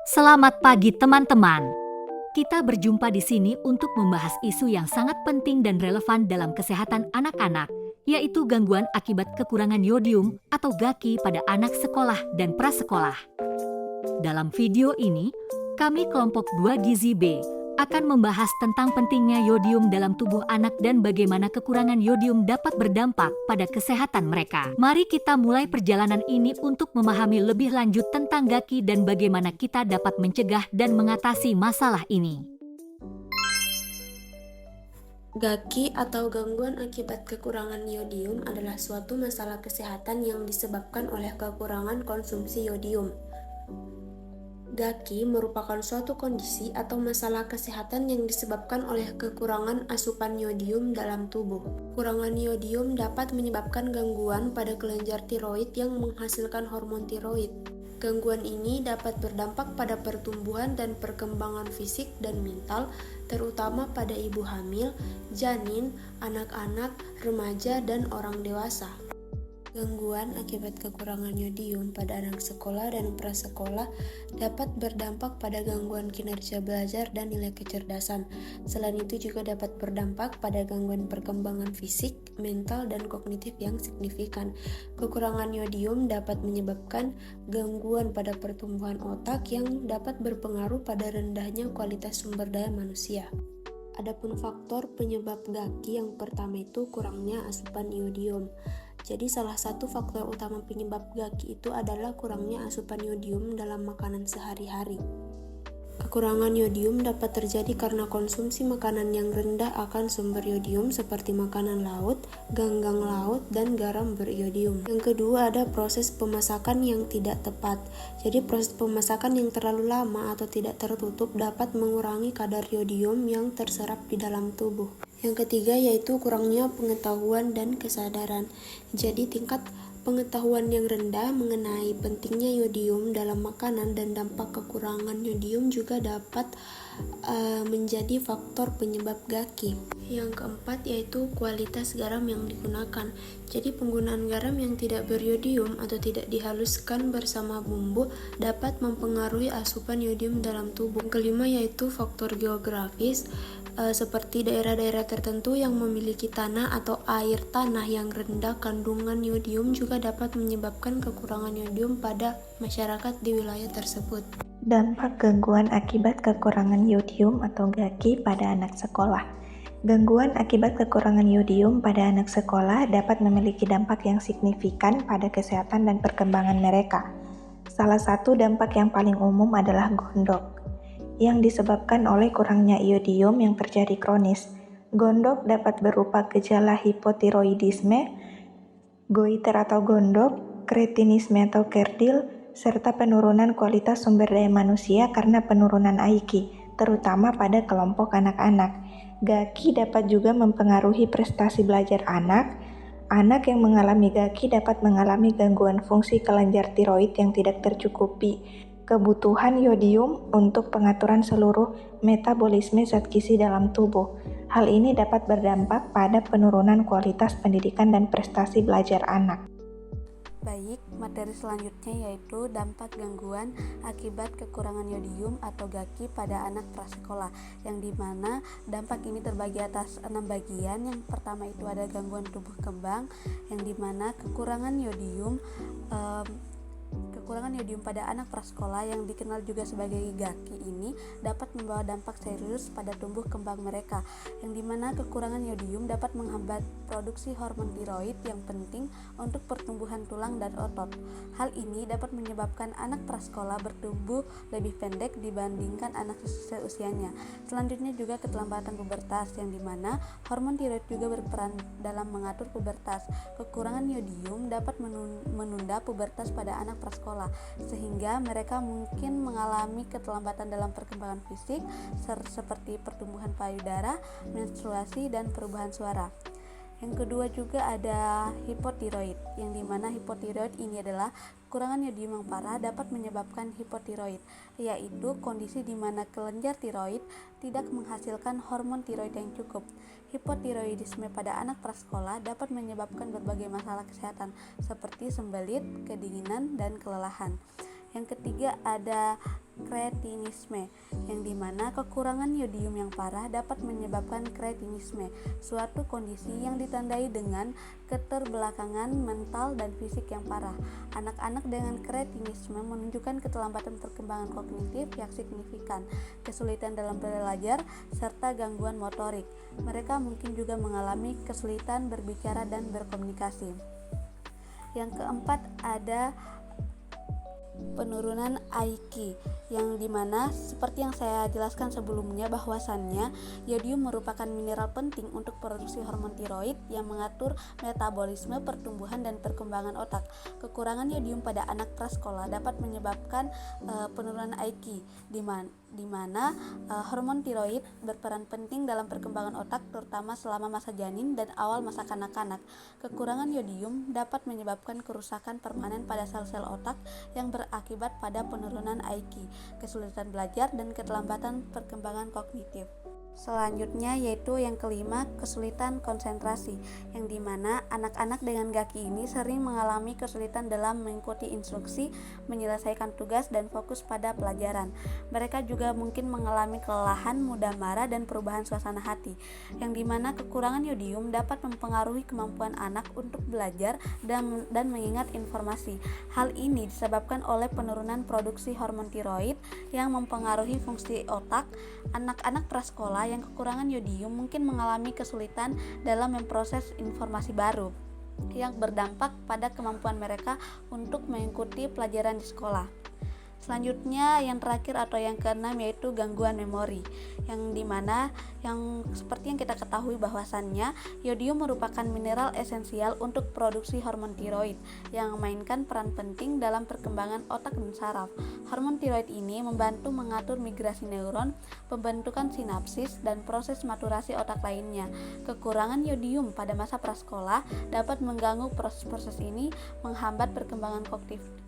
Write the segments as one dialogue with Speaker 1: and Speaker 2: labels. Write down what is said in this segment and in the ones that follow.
Speaker 1: Selamat pagi teman-teman. Kita berjumpa di sini untuk membahas isu yang sangat penting dan relevan dalam kesehatan anak-anak, yaitu gangguan akibat kekurangan yodium atau GAKI pada anak sekolah dan prasekolah. Dalam video ini, kami kelompok 2 Gizi B akan membahas tentang pentingnya yodium dalam tubuh anak dan bagaimana kekurangan yodium dapat berdampak pada kesehatan mereka. Mari kita mulai perjalanan ini untuk memahami lebih lanjut tentang GAKI dan bagaimana kita dapat mencegah dan mengatasi masalah ini.
Speaker 2: GAKI atau gangguan akibat kekurangan yodium adalah suatu masalah kesehatan yang disebabkan oleh kekurangan konsumsi yodium. GAKI merupakan suatu kondisi atau masalah kesehatan yang disebabkan oleh kekurangan asupan yodium dalam tubuh. Kekurangan yodium dapat menyebabkan gangguan pada kelenjar tiroid yang menghasilkan hormon tiroid. Gangguan ini dapat berdampak pada pertumbuhan dan perkembangan fisik dan mental, terutama pada ibu hamil, janin, anak-anak, remaja, dan orang dewasa. Gangguan akibat kekurangan yodium pada anak sekolah dan prasekolah dapat berdampak pada gangguan kinerja belajar dan nilai kecerdasan. Selain itu juga dapat berdampak pada gangguan perkembangan fisik, mental, dan kognitif yang signifikan. Kekurangan yodium dapat menyebabkan gangguan pada pertumbuhan otak yang dapat berpengaruh pada rendahnya kualitas sumber daya manusia. Adapun faktor penyebab GAKI yang pertama itu kurangnya asupan yodium. Jadi salah satu faktor utama penyebab GAKI itu adalah kurangnya asupan yodium dalam makanan sehari-hari. Kekurangan yodium dapat terjadi karena konsumsi makanan yang rendah akan sumber yodium seperti makanan laut, ganggang laut, dan garam beriodium. Yang kedua ada proses pemasakan yang tidak tepat. Jadi proses pemasakan yang terlalu lama atau tidak tertutup dapat mengurangi kadar yodium yang terserap di dalam tubuh. Yang ketiga yaitu kurangnya pengetahuan dan kesadaran. Jadi tingkat pengetahuan yang rendah mengenai pentingnya yodium dalam makanan dan dampak kekurangan yodium juga dapat menjadi faktor penyebab GAKI. Yang keempat yaitu kualitas garam yang digunakan. Jadi penggunaan garam yang tidak beryodium atau tidak dihaluskan bersama bumbu dapat mempengaruhi asupan yodium dalam tubuh. Yang kelima yaitu faktor geografis. Seperti daerah-daerah tertentu yang memiliki tanah atau air tanah yang rendah kandungan yodium juga dapat menyebabkan kekurangan yodium pada masyarakat di wilayah tersebut.
Speaker 3: Dampak gangguan akibat kekurangan yodium atau GAKI pada anak sekolah. Gangguan akibat kekurangan yodium pada anak sekolah dapat memiliki dampak yang signifikan pada kesehatan dan perkembangan mereka. Salah satu dampak yang paling umum adalah gondok, yang disebabkan oleh kurangnya iodium yang terjadi kronis. Gondok dapat berupa gejala hipotiroidisme, goiter atau gondok, kretinisme atau kerdil, serta penurunan kualitas sumber daya manusia karena penurunan IQ, terutama pada kelompok anak-anak. GAKI dapat juga mempengaruhi prestasi belajar anak. Anak yang mengalami GAKI dapat mengalami gangguan fungsi kelenjar tiroid yang tidak tercukupi, kebutuhan yodium untuk pengaturan seluruh metabolisme zat gizi dalam tubuh. Hal ini dapat berdampak pada penurunan kualitas pendidikan dan prestasi belajar anak.
Speaker 4: Baik, materi selanjutnya yaitu dampak gangguan akibat kekurangan yodium atau GAKI pada anak prasekolah, yang dimana dampak ini terbagi atas 6 bagian. Yang pertama itu ada gangguan tumbuh kembang, yang dimana kekurangan yodium pada anak prasekolah yang dikenal juga sebagai GAKI ini dapat membawa dampak serius pada tumbuh kembang mereka, yang dimana kekurangan yodium dapat menghambat produksi hormon tiroid yang penting untuk pertumbuhan tulang dan otot. Hal ini dapat menyebabkan anak prasekolah bertumbuh lebih pendek dibandingkan anak seusianya. Selanjutnya juga keterlambatan pubertas, yang dimana hormon tiroid juga berperan dalam mengatur pubertas. Kekurangan yodium dapat menunda pubertas pada anak prasekolah, sehingga mereka mungkin mengalami keterlambatan dalam perkembangan fisik seperti pertumbuhan payudara, menstruasi, dan perubahan suara. Yang kedua juga ada hipotiroid, yang dimana hipotiroid ini adalah kekurangan yodium yang parah dapat menyebabkan hipotiroid, yaitu kondisi di mana kelenjar tiroid tidak menghasilkan hormon tiroid yang cukup. Hipotiroidisme pada anak prasekolah dapat menyebabkan berbagai masalah kesehatan seperti sembelit, kedinginan, dan kelelahan. Yang ketiga ada kretinisme, yang dimana kekurangan yodium yang parah dapat menyebabkan kretinisme, suatu kondisi yang ditandai dengan keterbelakangan mental dan fisik yang parah. Anak-anak dengan kretinisme menunjukkan keterlambatan perkembangan kognitif yang signifikan, kesulitan dalam belajar, serta gangguan motorik. Mereka mungkin juga mengalami kesulitan berbicara dan berkomunikasi. Yang keempat ada penurunan IQ, yang dimana seperti yang saya jelaskan sebelumnya bahwasannya yodium merupakan mineral penting untuk produksi hormon tiroid yang mengatur metabolisme, pertumbuhan, dan perkembangan otak. Kekurangan yodium pada anak prasekolah dapat menyebabkan penurunan IQ, di mana hormon tiroid berperan penting dalam perkembangan otak, terutama selama masa janin dan awal masa kanak-kanak. Kekurangan yodium dapat menyebabkan kerusakan permanen pada sel-sel otak yang berakibat pada penurunan IQ, kesulitan belajar, dan keterlambatan perkembangan kognitif. Selanjutnya yaitu yang kelima, kesulitan konsentrasi, yang dimana anak-anak dengan GAKI ini sering mengalami kesulitan dalam mengikuti instruksi, menyelesaikan tugas, dan fokus pada pelajaran. Mereka juga mungkin mengalami kelelahan, mudah marah, dan perubahan suasana hati, yang dimana kekurangan yodium dapat mempengaruhi kemampuan anak untuk belajar dan mengingat informasi. Hal ini disebabkan oleh penurunan produksi hormon tiroid yang mempengaruhi fungsi otak. Anak-anak prasekolah yang kekurangan yodium mungkin mengalami kesulitan dalam memproses informasi baru yang berdampak pada kemampuan mereka untuk mengikuti pelajaran di sekolah. Selanjutnya yang terakhir atau yang keenam yaitu gangguan memori, yang dimana yang seperti yang kita ketahui bahwasannya yodium merupakan mineral esensial untuk produksi hormon tiroid yang memainkan peran penting dalam perkembangan otak dan saraf. Hormon tiroid ini membantu mengatur migrasi neuron, pembentukan sinapsis, dan proses maturasi otak lainnya. Kekurangan yodium pada masa prasekolah dapat mengganggu proses-proses ini, menghambat perkembangan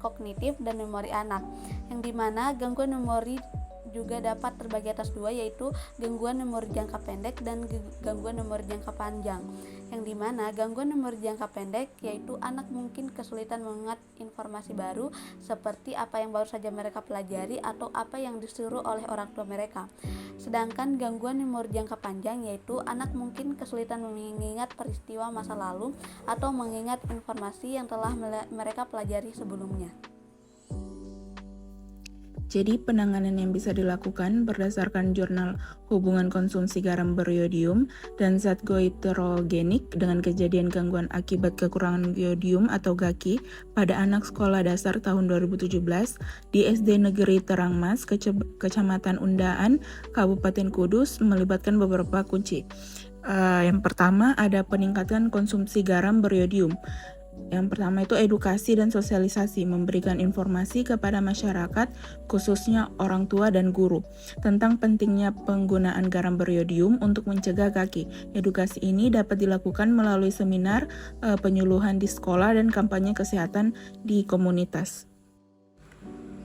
Speaker 4: kognitif dan memori anak, yang dimana gangguan memori juga dapat terbagi atas dua, yaitu gangguan memori jangka pendek dan gangguan memori jangka panjang. Yang dimana gangguan memori jangka pendek yaitu anak mungkin kesulitan mengingat informasi baru seperti apa yang baru saja mereka pelajari atau apa yang disuruh oleh orang tua mereka. Sedangkan gangguan memori jangka panjang yaitu anak mungkin kesulitan mengingat peristiwa masa lalu atau mengingat informasi yang telah mereka pelajari sebelumnya.
Speaker 5: Jadi penanganan yang bisa dilakukan berdasarkan jurnal hubungan konsumsi garam beriodium dan zat goitrogenik dengan kejadian gangguan akibat kekurangan yodium atau GAKI pada anak sekolah dasar tahun 2017 di SD Negeri Terangmas, Kecamatan Undaan, Kabupaten Kudus melibatkan beberapa kunci. Yang pertama ada peningkatan konsumsi garam beriodium. Yang pertama itu edukasi dan sosialisasi, memberikan informasi kepada masyarakat, khususnya orang tua dan guru, tentang pentingnya penggunaan garam beriodium untuk mencegah GAKI. Edukasi ini dapat dilakukan melalui seminar, penyuluhan di sekolah, dan kampanye kesehatan di komunitas.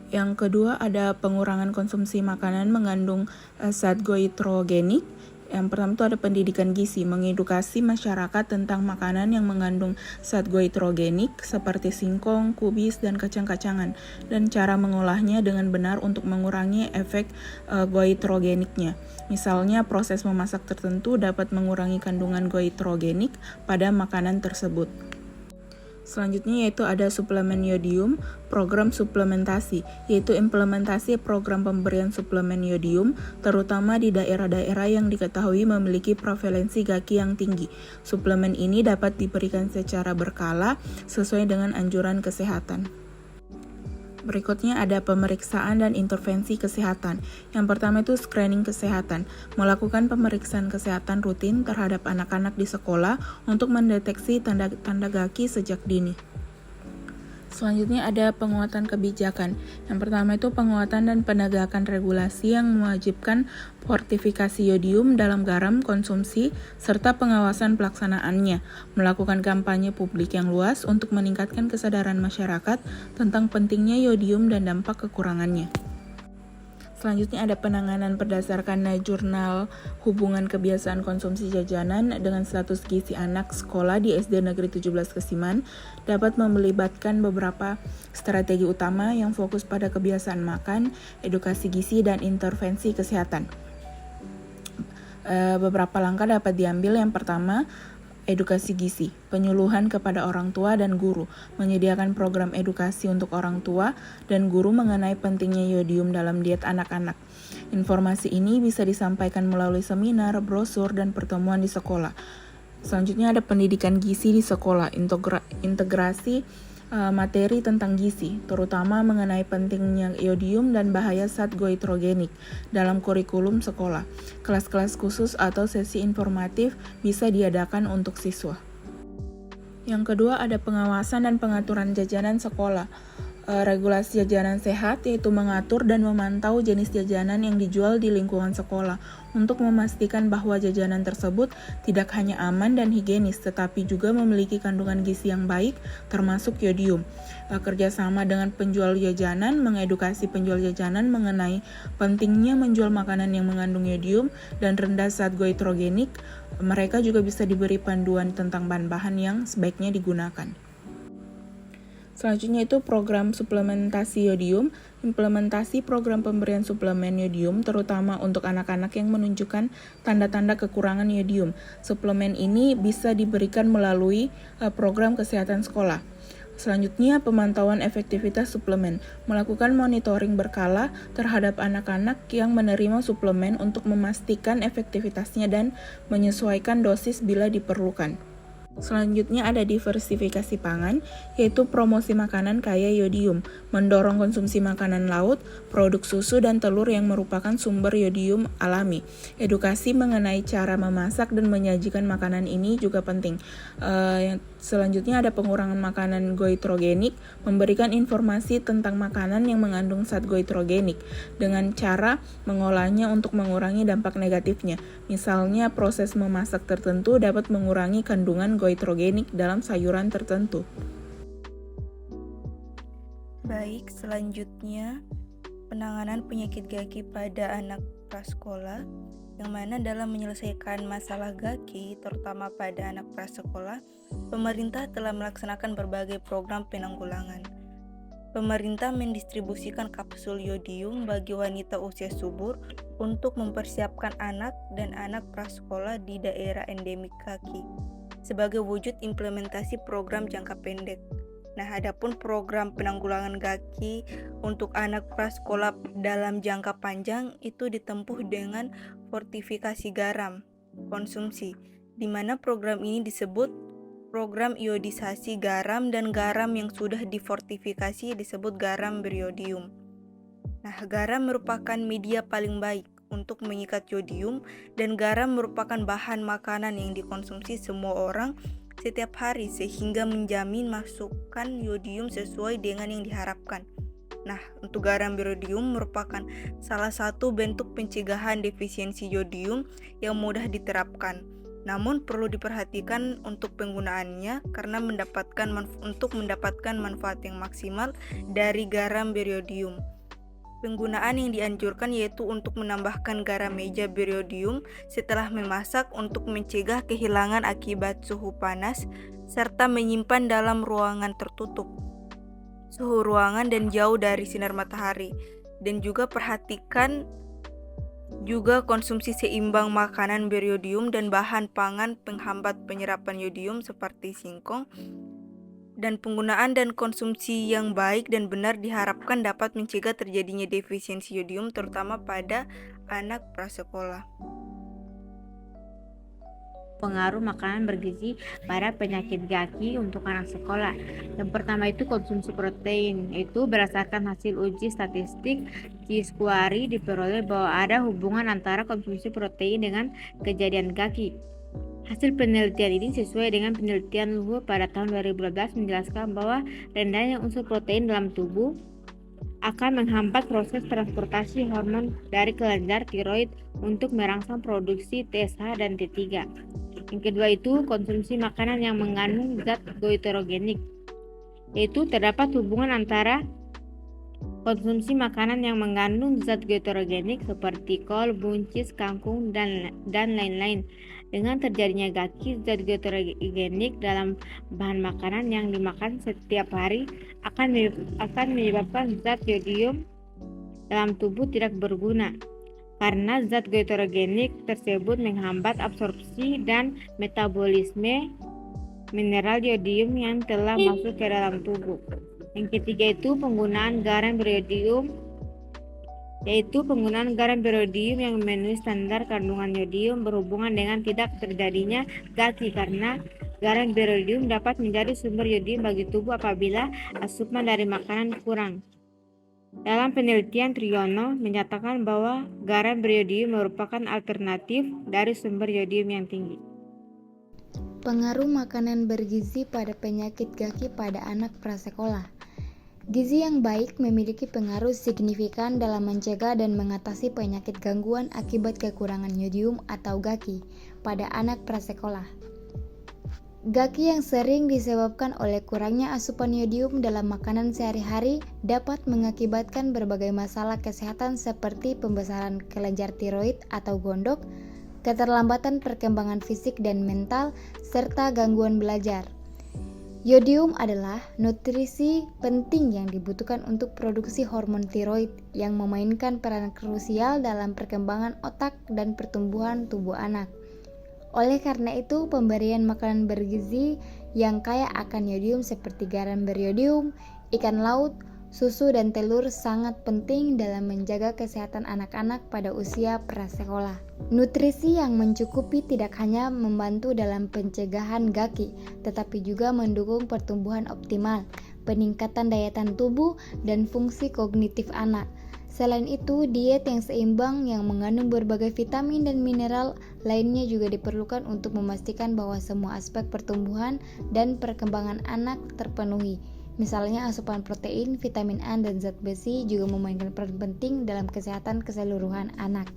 Speaker 5: Yang kedua ada pengurangan konsumsi makanan mengandung zat goitrogenik. Yang pertama itu ada pendidikan gizi, mengedukasi masyarakat tentang makanan yang mengandung zat goitrogenik seperti singkong, kubis, dan kacang-kacangan, dan cara mengolahnya dengan benar untuk mengurangi efek goitrogeniknya. Misalnya proses memasak tertentu dapat mengurangi kandungan goitrogenik pada makanan tersebut. Selanjutnya yaitu ada suplemen yodium, program suplementasi, yaitu implementasi program pemberian suplemen yodium, terutama di daerah-daerah yang diketahui memiliki prevalensi GAKI yang tinggi. Suplemen ini dapat diberikan secara berkala sesuai dengan anjuran kesehatan. Berikutnya ada pemeriksaan dan intervensi kesehatan. Yang pertama itu screening kesehatan, melakukan pemeriksaan kesehatan rutin terhadap anak-anak di sekolah untuk mendeteksi tanda-tanda GAKI sejak dini. Selanjutnya ada penguatan kebijakan. Yang pertama itu penguatan dan penegakan regulasi yang mewajibkan fortifikasi yodium dalam garam konsumsi serta pengawasan pelaksanaannya, melakukan kampanye publik yang luas untuk meningkatkan kesadaran masyarakat tentang pentingnya yodium dan dampak kekurangannya. Selanjutnya ada penanganan berdasarkan jurnal hubungan kebiasaan konsumsi jajanan dengan status gizi anak sekolah di SD Negeri 17 Kesiman dapat melibatkan beberapa strategi utama yang fokus pada kebiasaan makan, edukasi gizi, dan intervensi kesehatan. Beberapa langkah dapat diambil. Yang pertama, edukasi gizi, penyuluhan kepada orang tua dan guru, menyediakan program edukasi untuk orang tua dan guru mengenai pentingnya yodium dalam diet anak-anak. Informasi ini bisa disampaikan melalui seminar, brosur, dan pertemuan di sekolah. Selanjutnya ada pendidikan gizi di sekolah, integrasi materi tentang gizi, terutama mengenai pentingnya yodium dan bahaya zat goitrogenik dalam kurikulum sekolah. Kelas-kelas khusus atau sesi informatif bisa diadakan untuk siswa. Yang kedua ada pengawasan dan pengaturan jajanan sekolah. Regulasi jajanan sehat yaitu mengatur dan memantau jenis jajanan yang dijual di lingkungan sekolah untuk memastikan bahwa jajanan tersebut tidak hanya aman dan higienis tetapi juga memiliki kandungan gizi yang baik termasuk yodium. Kerjasama dengan penjual jajanan mengedukasi penjual jajanan mengenai pentingnya menjual makanan yang mengandung yodium dan rendah zat goitrogenik. Mereka juga bisa diberi panduan tentang bahan-bahan yang sebaiknya digunakan. Selanjutnya itu program suplementasi yodium, implementasi program pemberian suplemen yodium terutama untuk anak-anak yang menunjukkan tanda-tanda kekurangan yodium. Suplemen ini bisa diberikan melalui program kesehatan sekolah. Selanjutnya, pemantauan efektivitas suplemen, melakukan monitoring berkala terhadap anak-anak yang menerima suplemen untuk memastikan efektivitasnya dan menyesuaikan dosis bila diperlukan. Selanjutnya ada diversifikasi pangan, yaitu promosi makanan kaya yodium, mendorong konsumsi makanan laut, produk susu dan telur yang merupakan sumber yodium alami. Edukasi mengenai cara memasak dan menyajikan makanan ini juga penting. Selanjutnya ada pengurangan makanan goitrogenik, memberikan informasi tentang makanan yang mengandung zat goitrogenik dengan cara mengolahnya untuk mengurangi dampak negatifnya. Misalnya proses memasak tertentu dapat mengurangi kandungan goitrogenik dalam sayuran tertentu.
Speaker 6: Baik, selanjutnya penanganan penyakit gaki pada anak prasekolah, yang mana dalam menyelesaikan masalah gaki, terutama pada anak prasekolah, pemerintah telah melaksanakan berbagai program penanggulangan. Pemerintah mendistribusikan kapsul yodium bagi wanita usia subur untuk mempersiapkan anak dan anak prasekolah di daerah endemik gaki sebagai wujud implementasi program jangka pendek. Nah, adapun program penanggulangan gaki untuk anak prasekolah dalam jangka panjang itu ditempuh dengan fortifikasi garam konsumsi, di mana program ini disebut program iodisasi garam, dan garam yang sudah difortifikasi disebut garam beriodium. Nah, garam merupakan media paling baik untuk mengikat yodium, dan garam merupakan bahan makanan yang dikonsumsi semua orang setiap hari sehingga menjamin masukan yodium sesuai dengan yang diharapkan. Nah, untuk garam beriodium merupakan salah satu bentuk pencegahan defisiensi yodium yang mudah diterapkan. Namun perlu diperhatikan untuk penggunaannya karena untuk mendapatkan manfaat yang maksimal dari garam beriodium. Penggunaan yang dianjurkan yaitu untuk menambahkan garam meja beriodium setelah memasak untuk mencegah kehilangan akibat suhu panas, serta menyimpan dalam ruangan tertutup, suhu ruangan dan jauh dari sinar matahari. Dan juga perhatikan juga konsumsi seimbang makanan beriodium dan bahan pangan penghambat penyerapan yodium seperti singkong. Dan penggunaan dan konsumsi yang baik dan benar diharapkan dapat mencegah terjadinya defisiensi yodium terutama pada anak prasekolah.
Speaker 7: Pengaruh makanan bergizi pada penyakit gaki untuk anak sekolah. Yang pertama itu konsumsi protein. Itu berdasarkan hasil uji statistik Cisquari diperoleh bahwa ada hubungan antara konsumsi protein dengan kejadian gaki. Hasil penelitian ini sesuai dengan penelitian luhur pada tahun 2012 menjelaskan bahwa rendahnya unsur protein dalam tubuh akan menghambat proses transportasi hormon dari kelenjar tiroid untuk merangsang produksi TSH dan T3. Yang kedua itu konsumsi makanan yang mengandung zat goitrogenik, yaitu terdapat hubungan antara konsumsi makanan yang mengandung zat goitrogenik seperti kol, buncis, kangkung, dan lain-lain. Dengan terjadinya gaki, zat goitrogenik dalam bahan makanan yang dimakan setiap hari akan menyebabkan zat yodium dalam tubuh tidak berguna, karena zat goitrogenik tersebut menghambat absorpsi dan metabolisme mineral yodium yang telah masuk ke dalam tubuh. Yang ketiga itu penggunaan garam beriodium, yaitu penggunaan garam beriodium yang memenuhi standar kandungan yodium berhubungan dengan tidak terjadinya gaki, karena garam beriodium dapat menjadi sumber yodium bagi tubuh apabila asupan dari makanan kurang. Dalam penelitian, Triyono menyatakan bahwa garam beriodium merupakan alternatif dari sumber yodium yang tinggi.
Speaker 8: Pengaruh makanan bergizi pada penyakit gaki pada anak prasekolah. Gizi yang baik memiliki pengaruh signifikan dalam mencegah dan mengatasi penyakit gangguan akibat kekurangan yodium atau gaki pada anak prasekolah. Gaki yang sering disebabkan oleh kurangnya asupan yodium dalam makanan sehari-hari dapat mengakibatkan berbagai masalah kesehatan seperti pembesaran kelenjar tiroid atau gondok, keterlambatan perkembangan fisik dan mental, serta gangguan belajar. Yodium adalah nutrisi penting yang dibutuhkan untuk produksi hormon tiroid yang memainkan peran krusial dalam perkembangan otak dan pertumbuhan tubuh anak. Oleh karena itu, pemberian makanan bergizi yang kaya akan yodium seperti garam beriodium, ikan laut, susu dan telur sangat penting dalam menjaga kesehatan anak-anak pada usia prasekolah. Nutrisi yang mencukupi tidak hanya membantu dalam pencegahan gaki, tetapi juga mendukung pertumbuhan optimal, peningkatan daya tahan tubuh, dan fungsi kognitif anak. Selain itu, diet yang seimbang yang mengandung berbagai vitamin dan mineral lainnya juga diperlukan untuk memastikan bahwa semua aspek pertumbuhan dan perkembangan anak terpenuhi. Misalnya asupan protein, vitamin A, dan zat besi juga memainkan peran penting dalam kesehatan keseluruhan anak.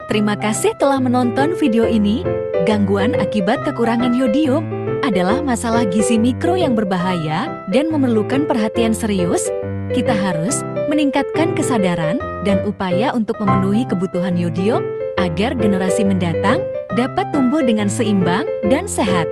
Speaker 1: Terima kasih telah menonton video ini. Gangguan akibat kekurangan yodium adalah masalah gizi mikro yang berbahaya dan memerlukan perhatian serius. Kita harus meningkatkan kesadaran dan upaya untuk memenuhi kebutuhan yodium agar generasi mendatang dapat tumbuh dengan seimbang dan sehat.